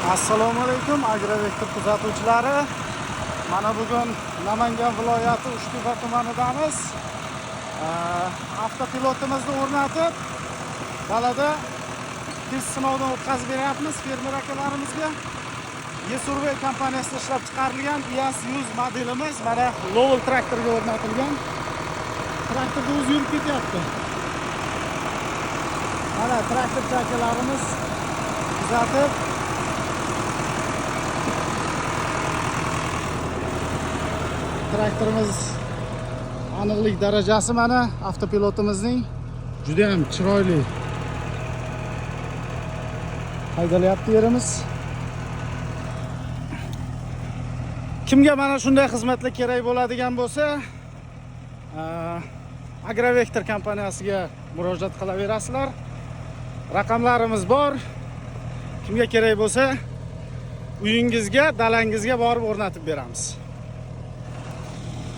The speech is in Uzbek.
Assalomu alaykum Agrovektor kuzatuvchilari. Mana bugun Namangan viloyati Uchtepa tumanidamiz. Avtopilotimizni o'rnatib, dalada test sinovdan o'tkazib beryapmiz fermer akalarimizga. Yesurvey kompaniyasida ishlab chiqarilgan IAS 100 modelimiz mana Lowell traktoriga o'rnatilgan. Traktorda o'zi yurib ketyapti. Mana traktor chakalarimiz kuzatib traktorimiz aniqlik darajasi mana avtopilotimizning juda ham chiroyli haydalyapti yerimiz. Kimga mana shunday xizmatlar kerak bo'ladigan bo'lsa, Agrovektor kompaniyasiga murojaat qilaverasizlar. Raqamlarimiz bor. Kimga kerak bo'lsa, uyingizga, dalangizga borib o'rnatib beramiz.